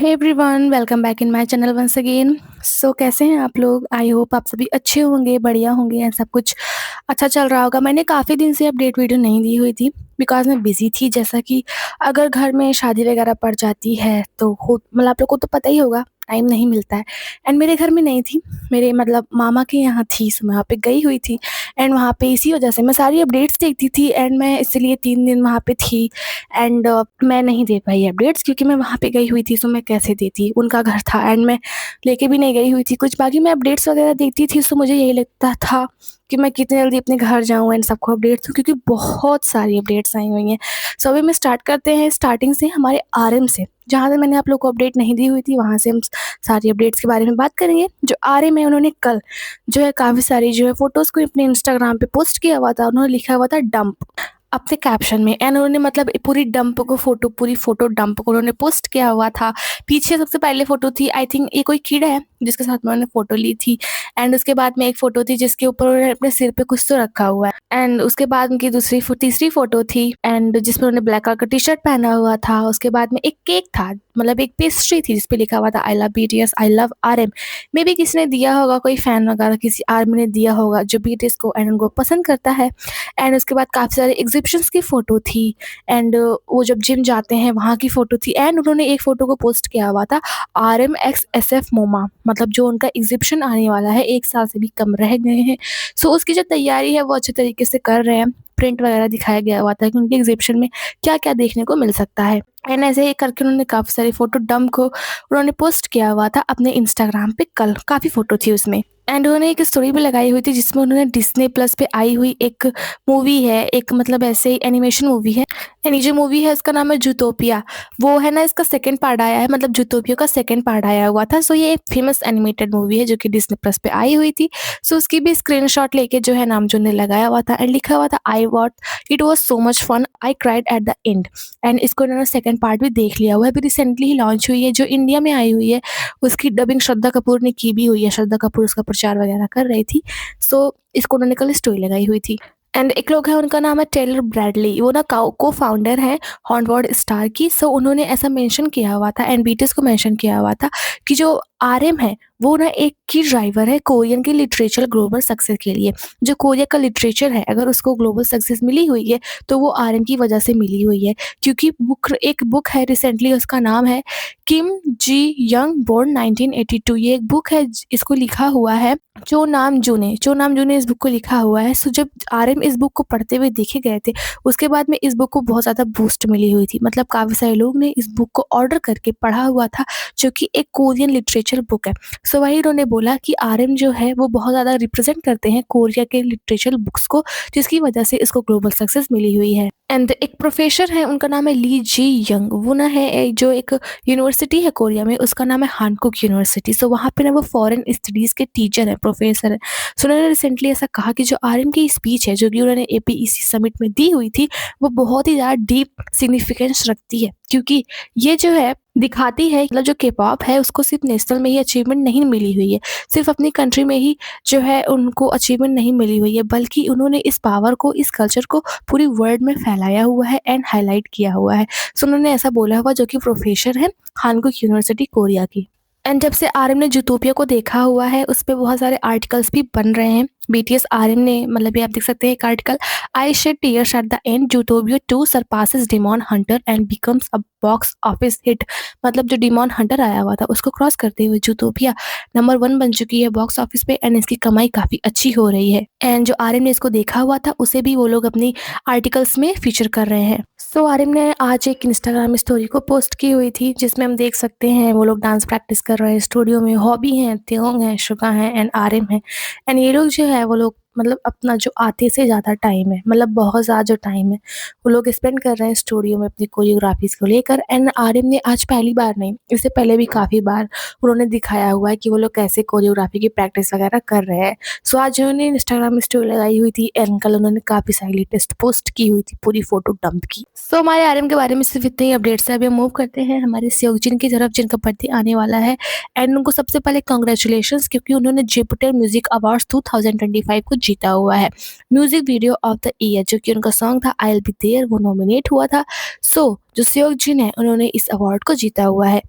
Hey everyone, welcome back in my channel once again. So कैसे हैं आप लोग? आई होप आप सभी अच्छे होंगे, बढ़िया होंगे एंड सब कुछ अच्छा चल रहा होगा। मैंने काफ़ी दिन से अपडेट वीडियो नहीं दी हुई थी बिकॉज़ मैं बिज़ी थी। जैसा कि अगर घर में शादी वगैरह पड़ जाती है तो हो मतलब आप लोग को तो पता ही होगा, टाइम नहीं मिलता है। एंड मेरे घर में नहीं थी, मेरे मतलब मामा के यहाँ थी, सो मैं वहाँ पे गई हुई थी। एंड वहाँ पे इसी वजह से मैं सारी अपडेट्स देखती थी एंड मैं इसलिए 3 दिन वहाँ पे थी। एंड मैं नहीं दे पाई अपडेट्स क्योंकि मैं वहाँ पे गई हुई थी, सो मैं कैसे देती? उनका घर था एंड मैं लेके भी नहीं गई हुई थी कुछ। बाकी मैं अपडेट्स वगैरह देखती थी, सो मुझे यही लगता था कि मैं कितनी जल्दी अपने घर जाऊँ एंड सबको अपडेट्स दूँ क्योंकि बहुत सारी अपडेट्स आई हुई हैं। सो अभी मैं स्टार्ट करते हैं स्टार्टिंग से हमारे आरएम से। जहाँ से मैंने आप लोग को अपडेट नहीं दी हुई थी वहाँ से हम सारी अपडेट्स के बारे में बात करेंगे। जो आरएम है उन्होंने कल जो है काफ़ी सारी जो है फ़ोटोज़ को अपने इंस्टाग्राम पे पोस्ट किया हुआ था। उन्होंने लिखा हुआ था डंप अपने कैप्शन में एंड उन्होंने मतलब पूरी फ़ोटो डंप को उन्होंने पोस्ट किया हुआ था। पीछे सबसे पहले फ़ोटो थी, आई थिंक ये कोई कीड़ा है जिसके साथ में उन्होंने फ़ोटो ली थी। एंड उसके बाद में एक फ़ोटो थी जिसके ऊपर उन्होंने अपने सिर पे कुछ तो रखा हुआ है। एंड उसके बाद उनकी तीसरी फ़ोटो थी एंड जिसमें उन्होंने ब्लैक कलर का टी-शर्ट पहना हुआ था। उसके बाद में एक केक था, मतलब एक पेस्ट्री थी जिस पे लिखा हुआ था I love BTS, I love RM. Maybe किसी ने दिया होगा, कोई फ़ैन वगैरह किसी आर्मी ने दिया होगा जो बीटीएस को एंड उनको पसंद करता है। एंड उसके बाद काफ़ी सारे एग्जिबिशंस की फ़ोटो थी एंड वो जब जिम जाते हैं वहाँ की फ़ोटो थी। एंड उन्होंने एक फ़ोटो को पोस्ट किया हुआ था आरएम एक्स एसएफ मोमा, मतलब जो उनका एग्जिबिशन आने वाला है, 1 साल से भी कम रह गए हैं। सो उसकी जो तैयारी है वो अच्छे तरीके से कर रहे हैं। प्रिंट वगैरह दिखाया गया हुआ था कि उनके एग्जिबिशन में क्या-क्या देखने को मिल सकता है। एंड ऐसे ही करके उन्होंने काफ़ी सारी फ़ोटो डंप को उन्होंने पोस्ट किया हुआ था अपने इंस्टाग्राम पे कल, काफ़ी फ़ोटो थी उसमें। एंड उन्होंने एक स्टोरी भी लगाई हुई थी जिसमें उन्होंने डिज्नी प्लस पे आई हुई एक मूवी है, एक मतलब ऐसे ही एनिमेशन मूवी है। एंड ये जो मूवी है उसका नाम है जूटोपिया। वो है ना, इसका सेकंड पार्ट आया है, मतलब जूटोपिया का सेकंड पार्ट आया हुआ था। सो ये एक फेमस एनिमेटेड मूवी है जो कि डिज्नी प्लस पे आई हुई थी। सो उसकी भी स्क्रीनशॉट लेके जो है नामजोन ने लगाया हुआ था एंड लिखा हुआ था I what it was so much fun, I cried at the end. And इसको इन्होंने सेकंड पार्ट भी देख लिया हुआ है, अभी रिसेंटली ही लॉन्च हुई है। जो इंडिया में आई हुई है उसकी डबिंग श्रद्धा कपूर ने की भी हुई है। श्रद्धा कपूर उसका प्रचार वगैरह कर रही थी। सो इसको उन्होंने कल स्टोरी लगाई हुई थी। एंड एक लोग हैं, उनका नाम है टेलर ब्रैडली। वो ना को फाउंडर हैं हॉन्टवर्ड स्टार की। सो उन्होंने ऐसा मेंशन किया हुआ था एंड बीटीएस को मेंशन किया हुआ था कि जो आरएम है वो ना एक की ड्राइवर है कोरियन की लिटरेचर ग्लोबल सक्सेस के लिए। जो कोरिया का लिटरेचर है अगर उसको ग्लोबल सक्सेस मिली हुई है तो वो आरएम की वजह से मिली हुई है। क्योंकि एक बुक है रिसेंटली, उसका नाम है किम जी यंग बोर्न 1982। ये एक बुक है, इसको लिखा हुआ है चो नाम जूने इस बुक को लिखा हुआ है। सो जब आरएम इस बुक को पढ़ते हुए देखे गए थे उसके बाद में इस बुक को बहुत ज़्यादा बूस्ट मिली हुई थी। मतलब काफ़ी सारे लोग ने इस बुक को ऑर्डर करके पढ़ा हुआ था जो कि एक कोरियन लिटरेचर बुक है। सो वही उन्होंने बोला कि आरएम जो है वो बहुत ज़्यादा रिप्रेजेंट करते हैं कोरिया के लिटरेचर बुक्स को, जिसकी वजह से इसको ग्लोबल सक्सेस मिली हुई है। एंड एक प्रोफेसर है, उनका नाम है ली जी यंग। वो ना है जो एक यूनिवर्सिटी है कोरिया में, उसका नाम है हानकुक यूनिवर्सिटी। सो वहाँ पे ना वो फॉरेन स्टडीज़ के टीचर है, प्रोफेसर है। सो उन्होंने रिसेंटली ऐसा कहा कि जो आरएम की स्पीच है जो कि उन्होंने एपीईसी समिट में दी हुई थी वो बहुत ही ज़्यादा डीप सिग्निफिकेंस रखती है। क्योंकि ये जो है दिखाती है मतलब जो के-पॉप है उसको सिर्फ नेशनल में ही अचीवमेंट नहीं मिली हुई है, सिर्फ अपनी कंट्री में ही जो है उनको अचीवमेंट नहीं मिली हुई है, बल्कि उन्होंने इस पावर को, इस कल्चर को पूरी वर्ल्ड में फैलाया हुआ है एंड हाईलाइट किया हुआ है। सो उन्होंने ऐसा बोला हुआ, जो कि प्रोफेसर है हानकुक यूनिवर्सिटी कोरिया की। एंड जब से आरएम ने जूटोपिया को देखा हुआ है उस पे बहुत सारे आर्टिकल्स भी बन रहे हैं। बीटीएस आरएम ने मतलब ये आप देख सकते हैं एक article, I shed tears at the end, Zootopia 2 surpasses demon hunter and becomes a box office hit. मतलब जो डिमॉन हंटर आया हुआ था उसको क्रॉस करते हुए जूटोपिया नंबर 1 बन चुकी है बॉक्स ऑफिस पे एंड इसकी कमाई काफ़ी अच्छी हो रही है। एंड जो आरएम ने इसको देखा हुआ था उसे भी वो लोग अपनी आर्टिकल्स में फीचर कर रहे हैं। सो आरएम ने आज एक इंस्टाग्राम स्टोरी को पोस्ट की हुई थी जिसमें हम देख सकते हैं वो लोग डांस प्रैक्टिस कर रहे हैं स्टूडियो में। हॉबी हैं, त्योंग हैं, शुगा हैं एंड आरएम हैं। एंड ये लोग जो है वो लोग मतलब अपना जो आधे से ज़्यादा टाइम है, मतलब बहुत ज़्यादा जो टाइम है वो लोग स्पेंड कर रहे हैं स्टूडियो में अपनी कोरियोग्राफीज़ को लेकर। एंड आरएम ने आज पहली बार नहीं, इससे पहले भी काफ़ी बार उन्होंने दिखाया हुआ है कि वो लोग कैसे कोरियोग्राफी की प्रैक्टिस वगैरह कर रहे हैं। सो आज उन्होंने इंस्टाग्राम स्टोरी लगाई हुई थी एंड कल उन्होंने काफ़ी सारी लेटेस्ट पोस्ट की हुई थी पूरी फोटो डंप की। सो हमारे आरएम के बारे में सिर्फ इतने ही अपडेट्स है। अभी हम मूव करते हैं हमारे सेओकजिन की तरफ, जिनका बर्थडे आने वाला है। एंड उनको सबसे पहले कांग्रेचुलेशंस, क्योंकि उन्होंने जुपिटर म्यूजिक अवार्ड्स 2025 को जीता हुआ है। Music video of the year जो कि उनका सॉन्ग था आई विल बी देयर वो नॉमिनेट हुआ था। जो सेओक जिन है उन्होंने इस अवार्ड को जीता हुआ है।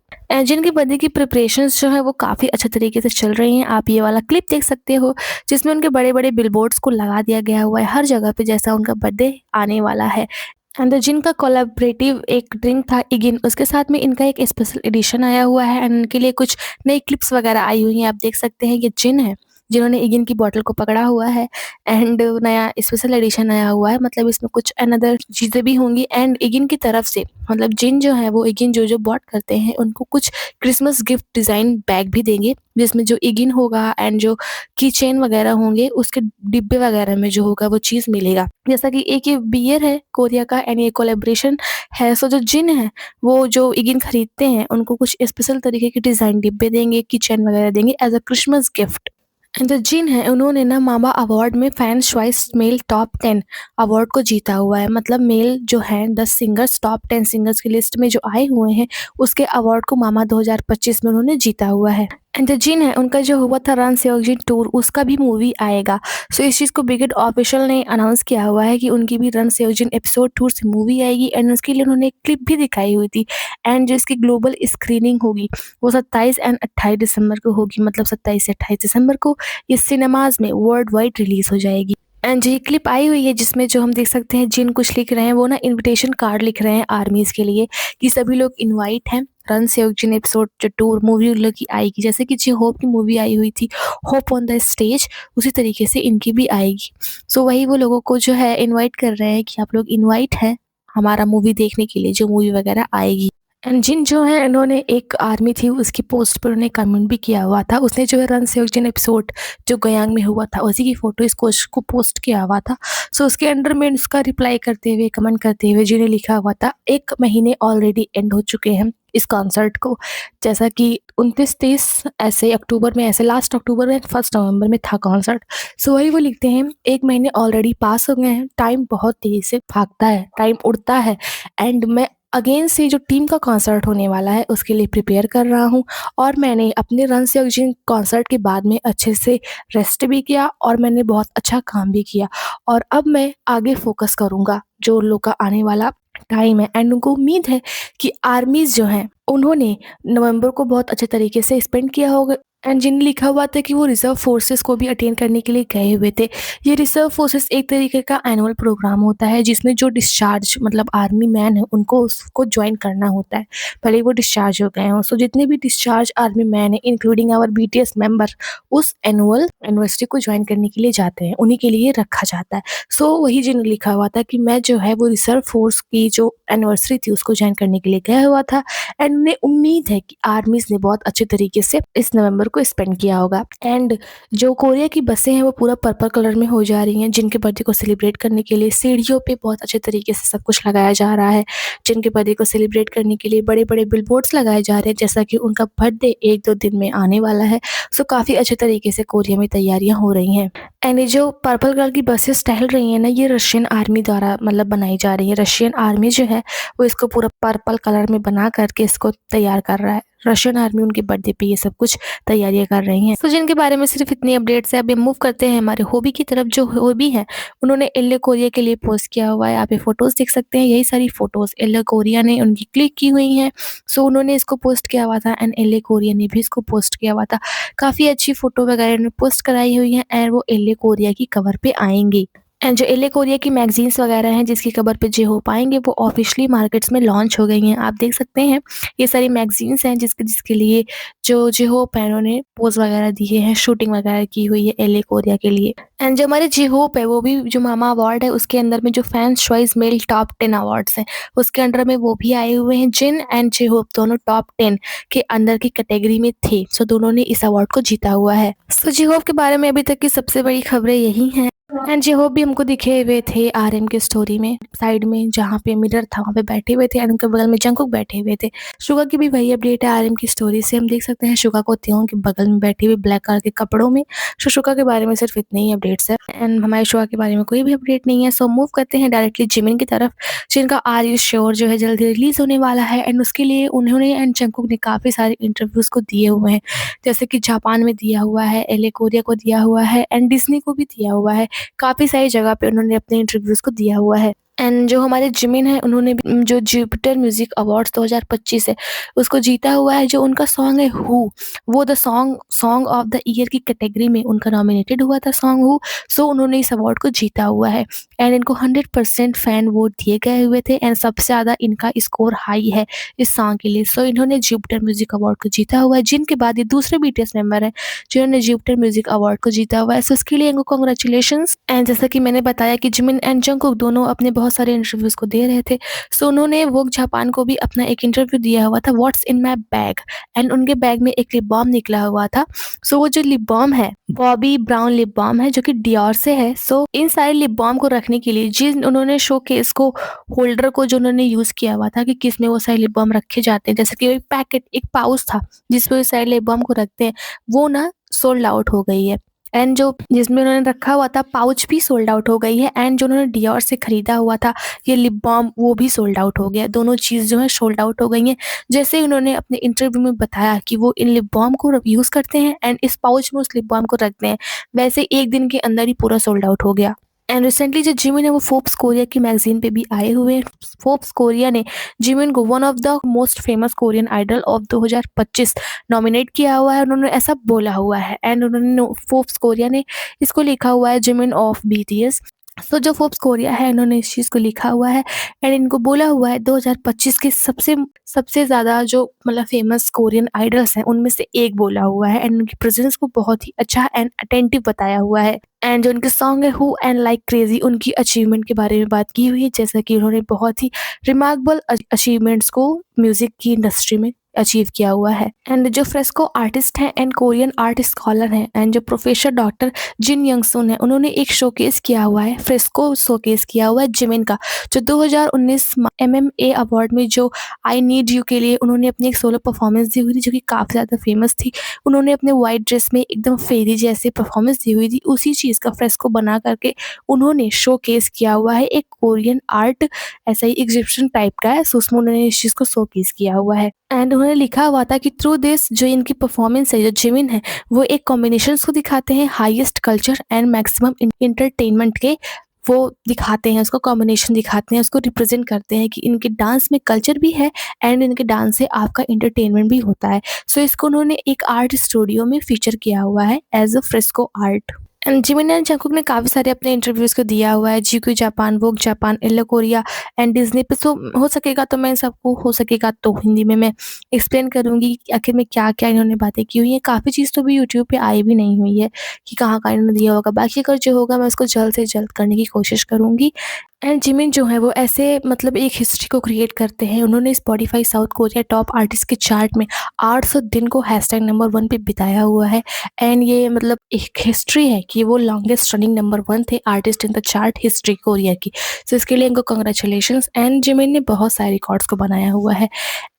जिनके बर्थडे की प्रिपरेशंस जो है वो काफ़ी अच्छे तरीके से चल रही हैं। आप ये वाला क्लिप देख सकते हो जिसमें उनके बड़े-बड़े बिलबोर्ड्स को लगा दिया गया हुआ है हर जगह पे जैसा उनका बर्थडे आने वाला है। एंड जिनका कोलैबोरेटिव एक ड्रिंक था इगिन उसके साथ में इनका एक स्पेशल एडिशन आया हुआ है एंड इनके लिए कुछ नई क्लिप्स वगैरह आई हुई हैं। आप देख सकते हैं ये जिन है जिन्होंने इगिन की बॉटल को पकड़ा हुआ है एंड नया स्पेशल एडिशन आया हुआ है। मतलब इसमें कुछ अनदर चीज़ें भी होंगी एंड इगिन की तरफ से मतलब जिन जो है वो इगिन जो बॉट करते हैं उनको कुछ क्रिसमस गिफ्ट डिज़ाइन बैग भी देंगे जिसमें जो इगिन होगा एंड जो की चेन वगैरह होंगे उसके डिब्बे वगैरह में जो होगा वो चीज़ मिलेगा। जैसा कि एक ये बियर है कोरिया का एंड ये कोलैबोरेशन है। जो जिन है वो जो इगिन खरीदते हैं उनको कुछ स्पेशल तरीके के डिज़ाइन डिब्बे देंगे, की चेन वगैरह देंगे as a Christmas gift. And जो जिन है उन्होंने ना मामा अवार्ड में fans choice male top 10 award को जीता हुआ है। मतलब मेल जो है 10 सिंगर्स टॉप 10 सिंगर्स की लिस्ट में जो आए हुए हैं उसके अवार्ड को मामा 2025 में उन्होंने जीता हुआ है। एंड जो जिन है उनका जो हुआ था रन सेओकजिन टूर उसका भी मूवी आएगा। इस चीज़ को बिग ऑफिशियल ने अनाउंस किया हुआ है कि उनकी भी रन सेओकजिन एपिसोड टूर से मूवी आएगी एंड उसके लिए उन्होंने एक क्लिप भी दिखाई हुई थी। एंड जो इसकी ग्लोबल स्क्रीनिंग होगी वो 27 एंड 28 दिसंबर को होगी। मतलब 27 से 28 दिसंबर को ये सिनेमाज में वर्ल्ड वाइड रिलीज हो जाएगी। एंड जो ये क्लिप आई हुई है जिसमें जो हम देख सकते हैं जिन कुछ लिख रहे हैं वो ना इनविटेशन कार्ड लिख रहे हैं आर्मीज के लिए कि सभी लोग इनवाइट हैं रन सेओकजिन एपिसोड जो टूर मूवी उन लोग की आएगी। जैसे कि जी होप की मूवी आई हुई थी होप ऑन द स्टेज उसी तरीके से इनकी भी आएगी। वही वो लोगों को जो है इनवाइट कर रहे हैं कि आप लोग इनवाइट हैं हमारा मूवी देखने के लिए जो मूवी वगैरह आएगी। एंड जिन जो है इन्होंने एक आर्मी थी उसकी पोस्ट पर उन्होंने कमेंट भी किया हुआ था। उसने जो है रन सेओकजिन एपिसोड जो गयांग में हुआ था उसी की फोटो इसको उसको पोस्ट किया हुआ था। उसके अंडर में उसका रिप्लाई करते हुए कमेंट करते हुए जिन्हें लिखा हुआ था 1 महीने ऑलरेडी एंड हो चुके हैं इस कॉन्सर्ट को। जैसा कि 29-30 ऐसे अक्टूबर में ऐसे लास्ट अक्टूबर में 1 नवंबर में था कॉन्सर्ट। वही वो लिखते हैं 1 महीने ऑलरेडी पास हो गए हैं। टाइम बहुत तेज़ी से भागता है, टाइम उड़ता है एंड मैं अगेन से जो टीम का कॉन्सर्ट होने वाला है उसके लिए प्रिपेयर कर रहा हूँ। और मैंने अपने रन सेओकजिन कॉन्सर्ट के बाद में अच्छे से रेस्ट भी किया और मैंने बहुत अच्छा काम भी किया और अब मैं आगे फोकस करूँगा जो उन लोग का आने वाला टाइम है। एंड उनको उम्मीद है कि आर्मीज जो हैं उन्होंने नवंबर को बहुत अच्छे तरीके से स्पेंड किया होगा। एंड जिन्हें लिखा हुआ था कि वो रिजर्व फोर्सेस को भी अटेंड करने के लिए गए हुए थे। ये रिजर्व फोर्सेस एक तरीके का एनुअल प्रोग्राम होता है जिसमें जो डिस्चार्ज मतलब आर्मी मैन है उनको उसको ज्वाइन करना होता है भले ही वो डिस्चार्ज हो गए हों। जितने भी डिस्चार्ज आर्मी मैन है इंक्लूडिंग आवर बीटीएस मेंबर उस एनुअल यूनिवर्सिटी को ज्वाइन करने के लिए जाते हैं, उन्हीं के लिए रखा जाता है। वही जिन्हें लिखा हुआ था कि मैं जो है वो रिजर्व फोर्स की जो एनिवर्सरी थी उसको ज्वाइन करने के लिए गया हुआ था एंड उन्हें उम्मीद है कि आर्मीज ने बहुत अच्छे तरीके से इस नवंबर को स्पेंड किया होगा। एंड जो कोरिया की बसें हैं वो पूरा पर्पल कलर में हो जा रही हैं जिनके बर्थडे को सेलिब्रेट करने के लिए सीढ़ियों पे बहुत अच्छे तरीके से सब कुछ लगाया जा रहा है। जिनके बर्थडे को सेलिब्रेट करने के लिए बड़े बड़े बिलबोर्ड्स लगाए जा रहे हैं जैसा कि उनका बर्थडे 1-2 दिन में आने वाला है। काफ़ी अच्छे तरीके से कोरिया में तैयारियां हो रही हैं। एंड ये जो पर्पल कलर की बसेस टहल रही हैं ना ये रशियन आर्मी द्वारा मतलब बनाई जा रही है। रशियन आर्मी जो है वो इसको पूरा पर्पल कलर में बना करके इसको तैयार कर रहा है। रशियन आर्मी उनके बर्थडे पे ये सब कुछ तैयारियां कर रही हैं। जिनके बारे में सिर्फ इतनी अपडेट्स है। अब मूव करते हैं हमारे हॉबी की तरफ। जो हॉबी है उन्होंने एल्ले कोरिया के लिए पोस्ट किया हुआ है। आप ये फोटोज देख सकते हैं, यही सारी फोटोज एल्ले कोरिया ने उनकी क्लिक की हुई हैं। उन्होंने इसको पोस्ट किया हुआ था एंड एल्ले कोरिया ने भी इसको पोस्ट किया हुआ था। काफ़ी अच्छी फोटो वगैरह ने पोस्ट कराई हुई हैं एंड वो एल्ले कोरिया की कवर पे आएंगी। एंड जो एल्ले कोरिया की मैगजीन्स वगैरह हैं जिसकी कवर पे जे हो पाएंगे वो ऑफिशियली मार्केट्स में लॉन्च हो गई हैं। आप देख सकते हैं ये सारी मैगजीन्स हैं जिसके जिसके लिए जो जे होप है उन्होंने पोज वगैरह दिए हैं, शूटिंग वगैरह की हुई है एल्ले कोरिया के लिए। एंड जो हमारे जे होप है वो भी जो मामा अवार्ड है उसके अंदर में जो fans choice male top 10 awards हैं उसके अंडर में वो भी आए हुए हैं। जिन एंड जे होप दोनों टॉप 10 के अंदर की कैटेगरी में थे। दोनों ने इस अवार्ड को जीता हुआ है। जे होप के बारे में अभी तक की सबसे बड़ी खबरें यही हैं। एंड जे होप भी हमको दिखे हुए थे आरएम की स्टोरी में साइड में जहाँ पे मिरर था वहाँ पे बैठे हुए थे एंड उनके बगल में जंगकुक बैठे हुए थे। शुगा की भी वही अपडेट है आरएम की स्टोरी से। हम देख सकते हैं शुगा को त्यों के बगल में बैठी हुई ब्लैक कलर के कपड़ों में। शुगा के बारे में सिर्फ इतने ही अपडेट्स है एंड हमारे शुगा के बारे में कोई भी अपडेट नहीं है। मूव करते हैं डायरेक्टली जिमिन की तरफ जिनका आर यू श्योर जो है जल्दी रिलीज होने वाला है एंड उसके लिए उन्होंने एंड जंगकुक ने काफ़ी सारे इंटरव्यूज़ को दिए हुए हैं। जैसे कि जापान में दिया हुआ है, एल्ले कोरिया को दिया हुआ है एंड डिज्नी को भी दिया हुआ है। काफ़ी सारी जगह पे उन्होंने अपने इंटरव्यूज़ को दिया हुआ है। एंड जो हमारे जिमिन हैं उन्होंने भी जो जुपिटर म्यूज़िक अवार्ड्स 2025 है उसको जीता हुआ है। जो उनका सॉन्ग है हू, वो the song song of the year की कैटेगरी में उनका नॉमिनेटेड हुआ था सॉन्ग हू। सो उन्होंने इस अवार्ड को जीता हुआ है एंड इनको 100% फैन वोट दिए गए हुए थे एंड सबसे ज़्यादा इनका स्कोर हाई है इस सॉन्ग के लिए। सो इन्होंने जुपिटर म्यूज़िक अवार्ड को जीता हुआ है, जिनके बाद ये दूसरे बीटीएस मेंबर हैं जिन्होंने जुपिटर म्यूज़िक अवार्ड को जीता हुआ है। सो इसके लिए इनको कांग्रेचुलेशंस। एंड जैसा कि मैंने बताया कि जिमिन एंड जंगकुक दोनों अपने बहुत सारे इंटरव्यूज़ को दे रहे थे। सो उन्होंने वोग जापान को भी अपना एक इंटरव्यू दिया हुआ था, what's in my bag, and उनके बैग में एक लिप बाल्म निकला हुआ था। सो वो जो लिप बाल्म है बॉबी ब्राउन लिप बाल्म है जो कि डियोर से है। सो इन सारे लिप बाल्म को रखने के लिए जिन उन्होंने शोकेस को होल्डर को जो उन्होंने यूज़ किया हुआ था कि किसमें वो सारे लिप बाल्म रखे जाते हैं, जैसे कि एक पैकेट एक पाउच था जिसमें वो सारे लिप बाल्म को रखते हैं, वो ना सोल्ड आउट हो गई है। एंड जो जिसमें उन्होंने रखा हुआ था पाउच भी सोल्ड आउट हो गई है एंड जो उन्होंने डियोर से खरीदा हुआ था ये लिप बाल्म वो भी सोल्ड आउट हो गया। दोनों चीज़ जो है सोल्ड आउट हो गई हैं। जैसे ही उन्होंने अपने इंटरव्यू में बताया कि वो इन लिप बाल्म को यूज़ करते हैं एंड इस पाउच में उस लिप बाल्म को रखते हैं, वैसे 1 दिन के अंदर ही पूरा सोल्ड आउट हो गया। एंड रिसेंटली जो जिमिन है वो फोर्ब्स कोरिया की मैगज़ीन पे भी आए हुए हैं। फोर्ब्स कोरिया ने जिमिन को one of the most famous Korean idol of 2025 nominate किया हुआ है। उन्होंने ऐसा बोला हुआ है एंड उन्होंने फोर्ब्स कोरिया ने इसको लिखा हुआ है जिमिन ऑफ बीटीएस। सो जो फोर्ब्स कोरिया है इन्होंने इस चीज़ को लिखा हुआ है एंड इनको बोला हुआ है 2025 के सबसे सबसे ज़्यादा जो मतलब फेमस कोरियन आइडल्स हैं उनमें से एक बोला हुआ है एंड उनकी प्रेजेंस को बहुत ही अच्छा एंड अटेंटिव बताया हुआ है। एंड जो उनके सॉन्ग है हु एंड लाइक क्रेजी उनकी अचीवमेंट के बारे में बात की हुई है, जैसा कि उन्होंने बहुत ही रिमार्केबल अचीवमेंट्स को म्यूज़िक की इंडस्ट्री में अचीव किया हुआ है। एंड जो फ्रेस्को आर्टिस्ट हैं एंड कोरियन आर्ट स्कॉलर हैं एंड जो प्रोफेसर डॉक्टर जिन यंग सुन है उन्होंने एक शोकेस किया हुआ है, फ्रेस्को शोकेस किया हुआ है जिमिन का, जो 2019 MMA अवार्ड में जो आई नीड यू के लिए उन्होंने अपनी एक सोलो परफॉर्मेंस दी हुई थी जो कि काफ़ी ज़्यादा फेमस थी। उन्होंने अपने वाइट ड्रेस में एकदम फेरी जैसी परफॉर्मेंस दी हुई थी, उसी चीज़ का फ्रेस्को बना करके उन्होंने शोकेस किया हुआ है। एक कोरियन आर्ट ऐसा ही एग्जिबिशन टाइप का है, सो उसमें उन्होंने इस चीज़ को शोकेस किया हुआ है एंड उन्होंने लिखा हुआ था कि थ्रू दिस जो इनकी परफॉर्मेंस है जो जिमिन है वो एक कॉम्बिनेशंस को दिखाते हैं highest culture and maximum entertainment के, वो दिखाते हैं उसको कॉम्बिनेशन दिखाते हैं, उसको रिप्रेजेंट करते हैं कि इनके डांस में कल्चर भी है एंड इनके डांस से आपका इंटरटेनमेंट भी होता है। सो इसको उन्होंने एक आर्ट स्टूडियो में फीचर किया हुआ है as a fresco art. And Jimin and Jungkook ने काफ़ी सारे अपने इंटरव्यूज़ को दिया हुआ है, GQ Japan, Vogue Japan, Elle Korea and Disney पे। सो हो सकेगा तो मैं सबको हो सकेगा तो हिंदी में मैं एक्सप्लेन करूँगी कि आखिर में क्या-क्या इन्होंने बातें की हुई हैं। काफ़ी चीज़ तो भी यूट्यूब पे आई भी नहीं हुई है कि कहाँ-कहाँ इन्होंने दिया होगा। बाकी अगर जो होगा मैं उसको जल्द से जल्द करने की कोशिश करूँगी। एंड जिमिन जो है वो ऐसे मतलब एक हिस्ट्री को क्रिएट करते हैं। उन्होंने Spotify south Korea top artist के चार्ट में 800 दिन को हैशटैग नंबर 1 पे बिताया हुआ है एंड ये मतलब एक हिस्ट्री है कि वो लॉन्गेस्ट रनिंग नंबर 1 थे artist in the chart history Korea की। सो इसके लिए इनको कांग्रेचुलेशंस। एंड जिमिन ने बहुत सारे रिकॉर्ड्स को बनाया हुआ है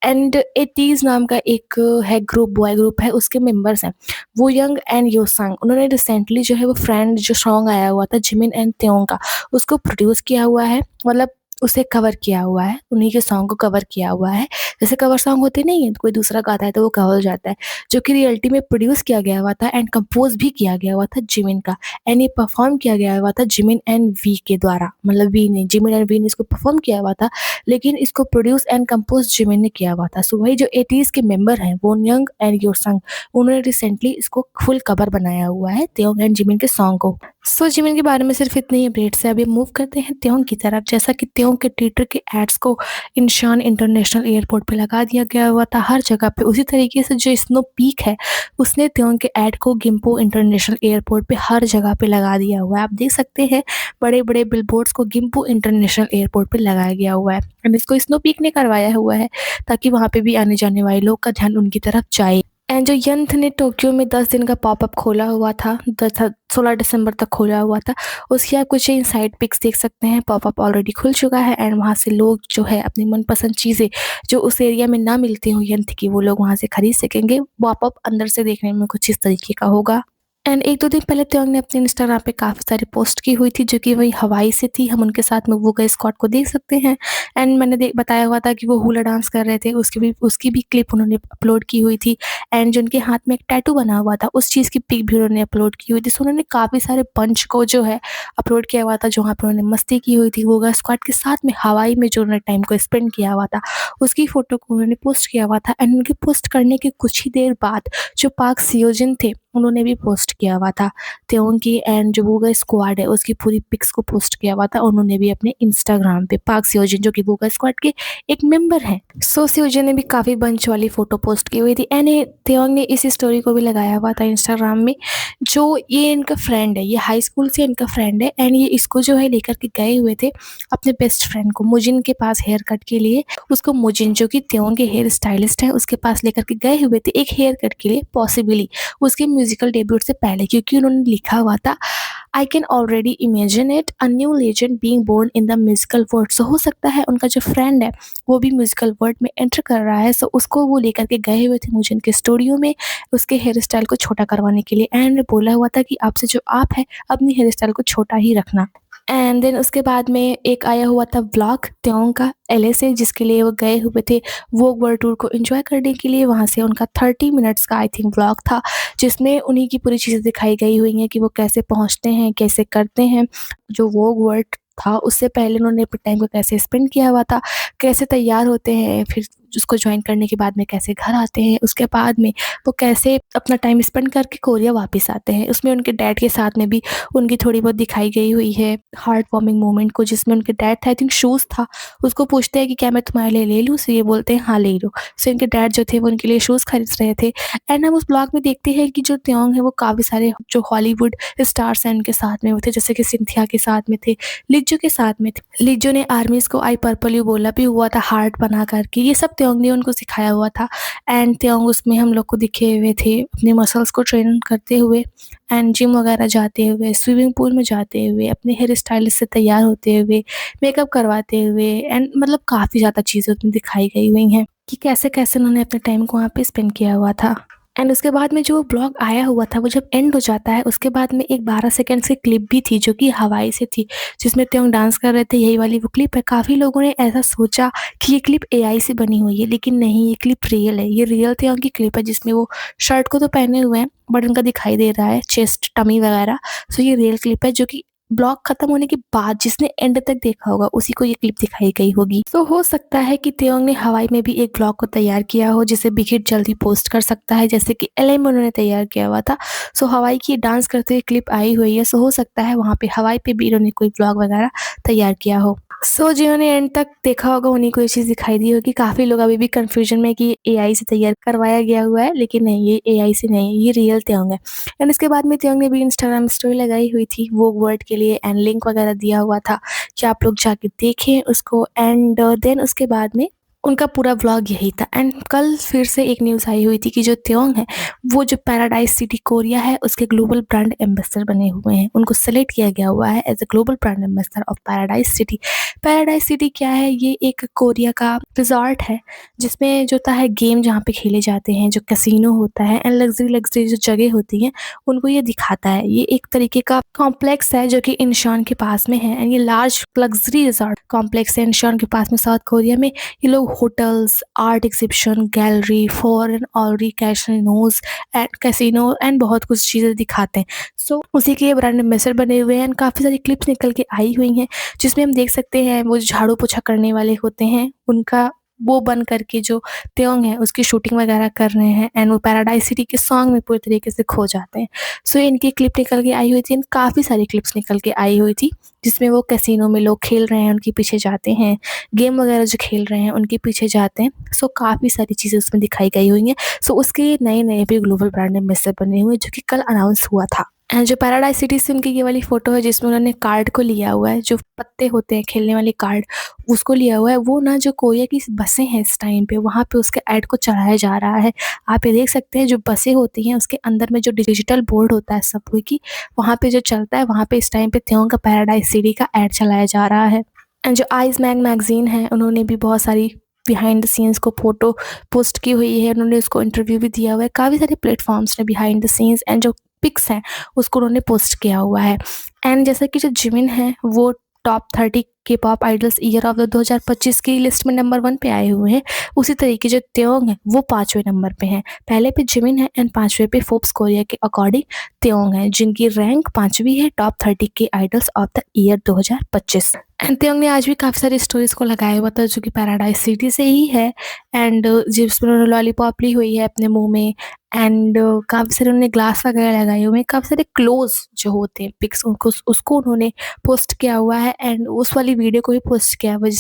एंड एटीज़ नाम का एक है ग्रुप, बॉय ग्रुप है, उसके मेंबर्स हैं वो यंग एंड योसंग। उन्होंने रिसेंटली जो है वो फ्रेंड जो सॉन्ग आया हुआ था जिमिन एंड त्योंग का उसको प्रोड्यूस किया हुआ है, मतलब उसे कवर किया हुआ है, उन्हीं के सॉन्ग को कवर किया हुआ है। जैसे कवर सॉन्ग होते नहीं है, कोई दूसरा गाता है तो वो कवर हो जाता है, जो कि रियलिटी में प्रोड्यूस किया गया हुआ था एंड कंपोज भी किया गया हुआ था जिमिन का एंड ये परफॉर्म किया गया हुआ था जिमिन एंड वी के द्वारा, मतलब वी ने जिमिन एंड वी ने इसको परफॉर्म किया हुआ था लेकिन इसको प्रोड्यूस एंड कंपोज जिमिन ने किया हुआ था। सो वही जो 80s के मेंबर हैं वो यंग एंड योसंग उन्होंने रिसेंटली इसको फुल कवर बनाया हुआ है त्योंग एंड जिमिन के सॉन्ग को। सो जिमिन के बारे में सिर्फ इतने ही अपडेट्स है। अभी मूव करते हैं त्योंग की तरफ। जैसा कि त्योंग के ट्विटर के एड्स को इंशान इंटरनेशनल एयरपोर्ट पे लगा दिया गया हुआ था हर जगह पे, उसी तरीके से जो स्नो पीक है उसने त्योंग के एड को गिम्पो इंटरनेशनल एयरपोर्ट पे हर जगह पे लगा दिया हुआ है। आप देख सकते हैं बड़े बड़े बिलबोर्ड्स को गिम्पो इंटरनेशनल एयरपोर्ट पे लगाया गया हुआ है एंड इसको स्नो पीक ने करवाया हुआ है ताकि वहाँ पे भी आने जाने वाले लोग का ध्यान उनकी तरफ जाए। एंड जो यंथ ने टोक्यो में 10 दिन का पॉपअप खोला हुआ था, 16 दिसंबर तक खोला हुआ था, उसकी आप कुछ इनसाइड पिक्स देख सकते हैं। पॉपअप ऑलरेडी खुल चुका है एंड वहाँ से लोग जो है अपनी मनपसंद चीज़ें जो उस एरिया में ना मिलती हों यंथ की, वो लोग वहाँ से खरीद सकेंगे। पॉपअप अंदर से देखने में कुछ इस तरीके का होगा। एंड 1-2 दिन पहले त्योंग ने अपने इंस्टाग्राम पे काफ़ी सारी पोस्ट की हुई थी जो कि वही हवाई से थी। हम उनके साथ में वोगा स्क्वाड को देख सकते हैं। एंड मैंने दे बताया हुआ था कि वो हुला डांस कर रहे थे, उसकी भी क्लिप उन्होंने अपलोड की हुई थी। एंड जो उनके हाथ में एक टैटू बना हुआ था, उस चीज़ की पिक भी उन्होंने अपलोड की हुई थी। सो उन्होंने काफ़ी सारे पंच को जो है अपलोड किया हुआ था, जहाँ पे उन्होंने मस्ती की हुई थी वोगा स्क्वाड के साथ में हवाई में जो उन्होंने टाइम को स्पेंड किया हुआ था, उसकी फ़ोटो को उन्होंने पोस्ट किया हुआ था। एंड उनके पोस्ट करने के कुछ ही देर बाद जो पार्क सियोजिन थे, उन्होंने भी पोस्ट किया हुआ था। त्योंग की एंड जो वोगा स्क्वाड है उसकी पूरी पिक्स को पोस्ट किया हुआ था उन्होंने भी अपने इंस्टाग्राम पे। पार्क सियोजिन जो कि वोगा स्क्वाड के एक मेंबर हैं। सो सियोजिन ने भी काफ़ी बंच वाली फ़ोटो पोस्ट की हुई थी। एंड त्योंग ने इस स्टोरी को भी लगाया हुआ था इंस्टाग्राम में। जो ये इनका फ्रेंड है, ये हाई स्कूल से इनका फ्रेंड है। एंड ये इसको जो है लेकर के गए हुए थे अपने बेस्ट फ्रेंड को मुजिन के पास हेयर कट के लिए। उसको मुजिन जो कि त्योंग के हेयर स्टाइलिस्ट हैं उसके पास लेकर के गए हुए थे एक हेयर कट के लिए, पॉसिबली उसके म्यूजिकल डेब्यूट से पहले, क्योंकि उन्होंने लिखा हुआ था I can already imagine it a new legend being born in the musical world. So हो सकता है उनका जो फ्रेंड है वो भी म्यूजिकल वर्ल्ड में एंटर कर रहा है। सो उसको वो लेकर के गए हुए थे मुझे इनके स्टूडियो में उसके हेयर स्टाइल को छोटा करवाने के लिए। एंड बोला हुआ था कि आपसे जो आप है अपनी हेयर स्टाइल को छोटा ही रखना। एंड देन उसके बाद में एक आया हुआ था व्लॉग त्योंग का एलए से, जिसके लिए वो गए हुए थे वोग वर्ल्ड टूर को एंजॉय करने के लिए। वहाँ से उनका 30 मिनट्स का आई थिंक व्लॉग था, जिसमें उन्हीं की पूरी चीज़ें दिखाई गई हुई हैं कि वो कैसे पहुँचते हैं, कैसे करते हैं। जो वोग वर्ल्ड था उससे पहले उन्होंने अपने टाइम को कैसे स्पेंड किया हुआ था, कैसे तैयार होते हैं, फिर उसको ज्वाइन करने के बाद में कैसे घर आते हैं, उसके बाद में वो कैसे अपना टाइम स्पेंड करके कोरिया वापस आते हैं। उसमें उनके डैड के साथ में भी उनकी थोड़ी बहुत दिखाई गई हुई है हार्ट वार्मिंग मोमेंट को, जिसमें उनके डैड था आई थिंक शूज़ था, उसको पूछते हैं कि क्या मैं तुम्हारे लिए ले लूँ? सो ये बोलते हैं हाँ ले लो। सो इनके डैड जो थे वो उनके लिए शूज़ खरीद रहे थे। एंड हम उस ब्लॉग में देखते हैं कि जो त्योंग है वो काफ़ी सारे जो हॉलीवुड स्टार्स हैं उनके साथ में वो थे, जैसे कि सिंथिया के साथ में थे, लिज्जो के साथ में थे। लिज्जो ने आर्मीज़ को आई पर्पल यू बोला भी हुआ था हार्ट बना करके, ये सब त्योंग ने उनको सिखाया हुआ था। एंड त्योंग उसमें हम लोग को दिखे हुए थे अपने मसल्स को ट्रेन करते हुए एंड जिम वगैरह जाते हुए, स्विमिंग पूल में जाते हुए, अपने हेयर स्टाइलिस्ट से तैयार होते हुए, मेकअप करवाते हुए। एंड मतलब काफ़ी ज़्यादा चीज़ें उसमें दिखाई गई हुई हैं कि कैसे-कैसे उन्होंने अपने टाइम को वहाँ पे स्पेंड किया हुआ था। एंड उसके बाद में जो ब्लॉग आया हुआ था वो जब एंड हो जाता है उसके बाद में एक 12 सेकंड्स की क्लिप भी थी जो कि हवाई से थी, जिसमें त्योंग डांस कर रहे थे, यही वाली वो क्लिप है। काफ़ी लोगों ने ऐसा सोचा कि ये क्लिप एआई से बनी हुई है, लेकिन नहीं, ये क्लिप रियल है। ये रियल त्योंग की क्लिप है जिसमें वो शर्ट को तो पहने हुए हैं बट उनका दिखाई दे रहा है चेस्ट, टमी वगैरह। सो ये रियल क्लिप है जो कि ब्लॉग खत्म होने के बाद जिसने एंड तक देखा होगा उसी को ये क्लिप दिखाई गई होगी। तो हो सकता है कि त्योंग ने हवाई में भी एक ब्लॉग को तैयार किया हो जिसे बिग जल्दी पोस्ट कर सकता है, जैसे कि एलए में उन्होंने तैयार किया हुआ था। सो हवाई की डांस करते हुए क्लिप आई हुई है। सो हो सकता है वहाँ पे हवाई पे भी इन्होंने कोई ब्लॉग वगैरह तैयार किया हो। सो जिन्होंने एंड तक देखा होगा उन्हीं को ये चीज़ दिखाई दी होगी। काफ़ी लोग अभी भी कन्फ्यूजन में कि एआई से तैयार करवाया गया हुआ है, लेकिन नहीं, ये एआई से नहीं है, ये रियल त्योंग है। एंड इसके बाद में त्योंग ने भी इंस्टाग्राम स्टोरी लगाई हुई थी वोग वर्ल्ड के लिए एंड लिंक वगैरह दिया हुआ था कि आप लोग जाके देखें उसको। एंड देन उसके बाद में उनका पूरा व्लॉग यही था। एंड कल फिर से एक न्यूज़ आई हुई थी कि जो त्योंग है वो जो पैराडाइज सिटी कोरिया है उसके ग्लोबल ब्रांड एम्बेसडर बने हुए हैं। उनको सेलेक्ट किया गया हुआ है as a global brand ambassador of Paradise City. Paradise City क्या है? ये एक कोरिया का रिजॉर्ट है जिसमें जो होता है गेम जहाँ पे खेले जाते हैं, जो कैसीनो होता है एंड लग्जरी जो जगह होती हैं उनको ये दिखाता है। ये एक तरीके का कॉम्प्लेक्स है जो कि इंशान के पास में है एंड ये लार्ज लग्जरी रिजॉर्ट कॉम्प्लेक्स है इंशान के पास में साउथ कोरिया में। ये लोग hotels, art exhibition, gallery, foreign ऑलरी कैसिनोज एंड कैसीनो एंड बहुत कुछ चीज़ें दिखाते हैं। सो उसी के ये ब्रांड एम्बेसडर बने हुए हैं एंड काफ़ी सारी क्लिप्स निकल के आई हुई हैं जिसमें हम देख सकते हैं वो झाड़ू पोछा करने वाले होते हैं उनका वो बन करके जो त्योंग है उसकी शूटिंग वगैरह कर रहे हैं एंड वो पैराडाइज सिटी के सॉन्ग में पूरी तरीके से खो जाते हैं। सो इनकी क्लिप निकल के आई हुई थी एंड काफ़ी सारी क्लिप्स निकल के आई हुई थी जिसमें वो कैसीनो में लोग खेल रहे हैं उनके पीछे जाते हैं, गेम वगैरह जो खेल रहे हैं उनके पीछे जाते हैं। सो काफ़ी सारी चीज़ें उसमें दिखाई गई हुई हैं। सो उसके नए भी ग्लोबल ब्रांड एम्बेसडर बने हुए हैं जो कि कल अनाउंस हुआ था। एंड जो पैराडाइज सिटी से उनकी ये वाली फ़ोटो है जिसमें उन्होंने कार्ड को लिया हुआ है, जो पत्ते होते हैं खेलने वाले कार्ड, उसको लिया हुआ है। वो ना जो कोरिया की बसें हैं इस टाइम पे वहाँ पे उसके ऐड को चलाया जा रहा है। आप ये देख सकते हैं जो बसें होती हैं उसके अंदर में जो डिजिटल बोर्ड होता है सबवे की, वहाँ पे जो चलता है वहाँ पे इस टाइम पे त्योंग का पैराडाइज सिटी का ऐड चलाया जा रहा है। एंड जो आइज़ मैगज़ीन है उन्होंने भी बहुत सारी बिहाइंड द सीन्स को फ़ोटो पोस्ट की हुई है, उन्होंने उसको इंटरव्यू भी दिया हुआ है। काफ़ी सारे प्लेटफ़ॉर्म्स ने बिहाइंड द सीन्स एंड जो पिक्स हैं उसको उन्होंने पोस्ट किया हुआ है। एंड जैसा कि जो जिमिन है वो top 30 K-pop idols year of the 2025 की लिस्ट में नंबर 1 पे आए हुए हैं। उसी तरीके जो त्योंग है वो 5वें नंबर पे हैं। पहले पे जिमिन है एंड 5वें पे फोर्ब्स कोरिया के अकॉर्डिंग त्योंग है, जिनकी रैंक 5वीं है टॉप 30 के idols of the year 2025। And Taeyong ने आज भी काफ़ी सारी स्टोरीज़ को लगाया हुआ था जो कि पैराडाइज सिटी से ही है। एंड जिसमें उन्होंने लॉलीपॉप ली हुई है अपने मुँह में एंड काफ़ी सारे उन्होंने ग्लास वगैरह लगाए हुए हैं। काफ़ी सारे क्लोज़ जो होते हैं पिक्स उनको उसको उन्होंने पोस्ट किया हुआ है एंड उस वाली वीडियो को भी पोस्ट किया हुआ है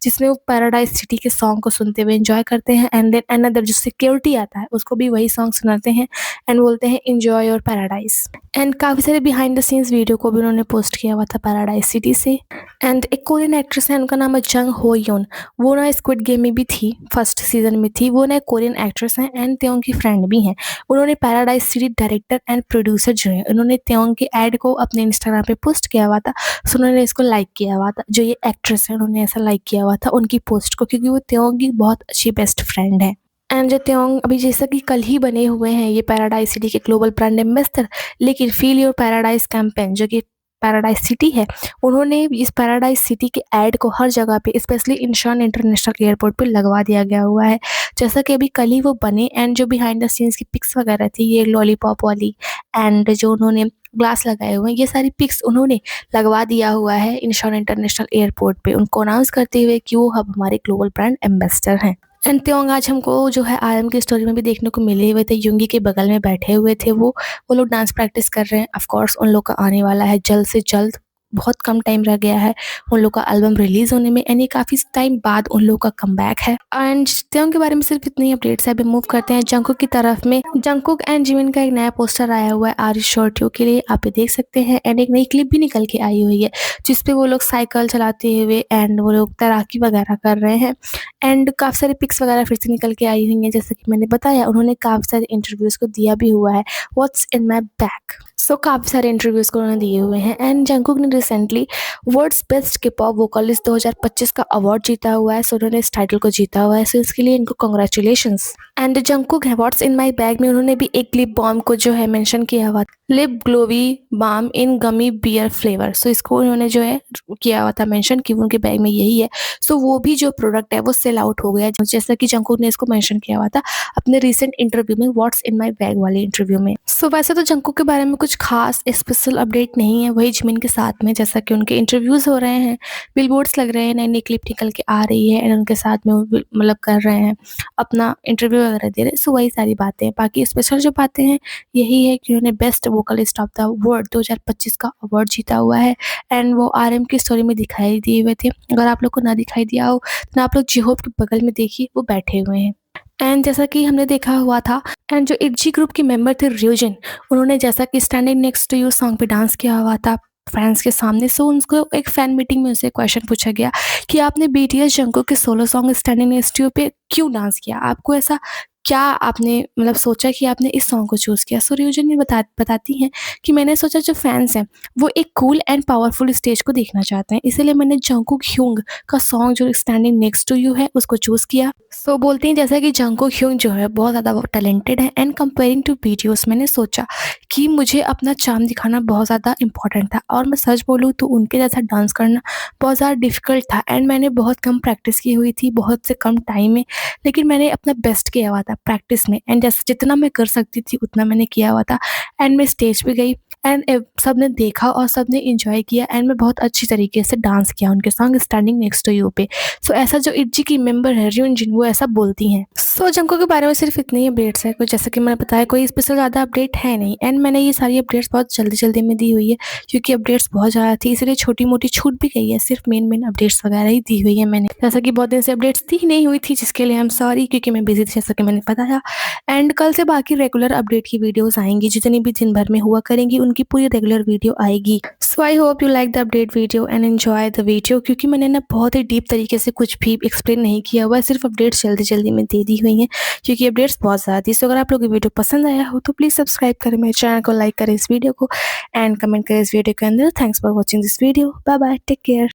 जिसमें वो पैराडाइज सिटी के सॉन्ग को सुनते हुए एंजॉय करते हैं एंड देन अनदर जो सिक्योरिटी आता है उसको भी वही सॉन्ग सुनाते हैं एंड बोलते हैं एन्जॉय योर पैराडाइज। एंड काफ़ी सारे बिहाइंड द सीन्स वीडियो को भी उन्होंने पोस्ट किया हुआ था पैराडाइज सिटी से। एंड एक कोरियन एक्ट्रेस है, उनका नाम है जंग हो योन। वो ना स्क्विड गेम में भी थी, फर्स्ट सीजन में थी। वो ना एक कोरियन एक्ट्रेस हैं एंड त्योंग की फ्रेंड भी हैं। उन्होंने paradise city director and producer जो है उन्होंने त्योंग के ऐड को अपने इंस्टाग्राम पे पोस्ट किया हुआ था। सो उन्होंने इसको लाइक किया हुआ था। जो ये एक्ट्रेस है उन्होंने ऐसा लाइक किया हुआ था उनकी पोस्ट को, क्योंकि वो त्योंग की बहुत अच्छी बेस्ट फ्रेंड है। एंड जो त्योंग अभी जैसा कि कल ही बने हुए हैं ये पैराडाइज सिटी के ग्लोबल ब्रांड एम्बेसडर, लेकिन फील योर पैराडाइज कैंपेन जो कि पैराडाइज सिटी है, उन्होंने इस पैराडाइज सिटी के ऐड को हर जगह पे स्पेशली इंशान इंटरनेशनल एयरपोर्ट पे लगवा दिया गया हुआ है। जैसा कि अभी कल ही वो बने एंड जो बिहाइंड द सीन्स की पिक्स वगैरह थी ये लॉलीपॉप वाली एंड जो उन्होंने ग्लास लगाए हुए हैं ये सारी पिक्स उन्होंने लगवा दिया हुआ है इंशान इंटरनेशनल एयरपोर्ट पे, उनको अनाउंस करते हुए कि वो अब हमारे ग्लोबल ब्रांड एम्बेसडर हैं। एंड त्योंग आज हमको जो है आरएम की स्टोरी में भी देखने को मिले हुए थे। युंगी के बगल में बैठे हुए थे वो लोग डांस प्रैक्टिस कर रहे हैं। ऑफ कोर्स उन लोग का आने वाला है जल्द से जल्द, बहुत कम टाइम रह गया है उन लोग का एल्बम रिलीज होने में एंड ये काफ़ी टाइम बाद उन लोग का कमबैक है। एंड त्योंग के बारे में सिर्फ इतनी अपडेट्स है। अभी मूव करते हैं जंगकुक की तरफ में। जंगकुक एंड जिमिन का एक नया पोस्टर आया हुआ है आर यू श्योर टू के लिए, आप ये देख सकते हैं। एंड एक नई क्लिप भी निकल के आई हुई है जिसपे वो लोग साइकिल चलाते हुए एंड वो लोग तैराकी वगैरह कर रहे हैं एंड काफ़ी सारी पिक्स वगैरह फिर से निकल के आई हुई हैं। जैसे कि मैंने बताया उन्होंने काफ़ी सारे इंटरव्यूज़ को दिया भी हुआ है, व्हाट्स इन माई बैग। सो काफ़ी सारे इंटरव्यूज़ को उन्होंने दिए हुए हैं एंड जंगकुक ने रिसेंटली वर्ल्ड्स बेस्ट के पॉप वोकलिस्ट 2025 का अवार्ड जीता हुआ है। सो उन्होंने इस टाइटल को जीता हुआ है, सो इसके लिए इनको कॉन्ग्रेचुलेशंस। एंड जंगकुक है व्हाट्स इन माई बैग में उन्होंने भी एक लिप बाम को जो है मेंशन किया हुआ, लिप ग्लोवी बाम इन गमी बियर फ्लेवर। सो इसको उन्होंने जो है किया हुआ था मेंशन कि उनके बैग में यही है। सो वो भी जो प्रोडक्ट है वो सेल आउट हो गया, जैसा कि जंगकुक ने इसको मेंशन किया हुआ था अपने रिसेंट इंटरव्यू में, व्हाट्स इन माई बैग वाले इंटरव्यू में। सो वैसे तो जंगकुक के बारे में कुछ खास स्पेशल अपडेट नहीं है, वही जिमिन के साथ में जैसा कि उनके इंटरव्यूज़ हो रहे हैं, बिलबोर्ड्स लग रहे हैं, नई नई क्लिप निकल के आ रही है एंड उनके साथ में वो मतलब कर रहे हैं अपना इंटरव्यू वगैरह दे रहे हैं। सो वही सारी बातें हैं। बाकी स्पेशल जो बातें हैं यही है कि उन्होंने best vocalist of the world 2025 का अवार्ड जीता हुआ है एंड वो आरएम की स्टोरी में दिखाई दिए हुए थे। अगर आप लोग को ना दिखाई दिया हो तो आप लोग जिहोप के बगल में देखिए, वो बैठे हुए हैं। एंड जैसा कि हमने देखा हुआ था एंड जो इटजी ग्रुप के मेंबर थे रियोजन, उन्होंने जैसा कि standing next to you song पे डांस किया हुआ था फैंस के सामने। सो उनको एक फ़ैन मीटिंग में उनसे क्वेश्चन पूछा गया कि आपने बीटीएस जंगकुक के solo song standing next to you पे क्यों डांस किया, आपको ऐसा क्या आपने मतलब सोचा कि आपने इस सॉन्ग को चूज़ किया। सो रियोजन ने बताती हैं कि मैंने सोचा जो फैंस हैं वो एक कूल एंड पावरफुल स्टेज को देखना चाहते हैं, इसीलिए मैंने जंगकुक ह्यूंग का सॉन्ग जो स्टैंडिंग नेक्स्ट टू यू है उसको चूज़ किया। सो बोलते हैं जैसा कि जंगकुक ह्यूंग जो है बहुत ज़्यादा टैलेंटेड है एंड कंपेयरिंग टू बीटीएस मैंने सोचा कि मुझे अपना चार्म दिखाना बहुत ज़्यादा इंपॉर्टेंट था और मैं सच बोलूँ तो उनके जैसा डांस करना बहुत ज़्यादा डिफ़िकल्ट था एंड मैंने बहुत कम प्रैक्टिस की हुई थी, बहुत से कम टाइम में, लेकिन मैंने अपना बेस्ट किया हुआ था प्रैक्टिस में एंड जैसे जितना मैं कर सकती थी उतना मैंने किया हुआ था एंड मैं स्टेज पे गई एंड सब ने देखा और सब ने एंजॉय किया एंड मैं बहुत अच्छी तरीके से डांस किया उनके song standing next to you पे। सो ऐसा जो इटजी की मेंबर है रियोंजिन वो ऐसा बोलती हैं। सो जंगकुक के बारे में सिर्फ इतनी ही अपडेट्स है, कुछ जैसा कि मैंने बताया कोई स्पेशल ज़्यादा अपडेट है नहीं एंड मैंने ये सारी अपडेट्स बहुत जल्दी में दी हुई है क्योंकि अपडेट्स बहुत ज़्यादा थी, इसलिए छोटी मोटी छूट भी गई है, सिर्फ मेन अपडेट्स वगैरह ही दी हुई है मैंने। जैसा कि बहुत दिन से अपडेट्स दी ही नहीं हुई थी जिसके लिए आई एम सॉरी, क्योंकि मैं बिजी थी जैसा कि मैंने बताया। एंड कल से बाकी रेगुलर अपडेट की वीडियोस आएंगी, जितनी भी दिन भर में हुआ करेंगी उनकी पूरी रेगुलर वीडियो आएगी। So I hope you like the update video and enjoy the video, क्योंकि मैंने ना बहुत ही डीप तरीके से कुछ भी एक्सप्लेन नहीं किया हुआ है, सिर्फ अपडेट्स जल्दी में दे दी हुई हैं क्योंकि अपडेट्स बहुत ज़्यादा थी। सो अगर आप लोग ये वीडियो पसंद आया हो तो प्लीज़ सब्सक्राइब करें मेरे चैनल को, लाइक करें इस वीडियो को एंड कमेंट करें इस वीडियो के अंदर। Thanks for watching this video, bye bye, take care.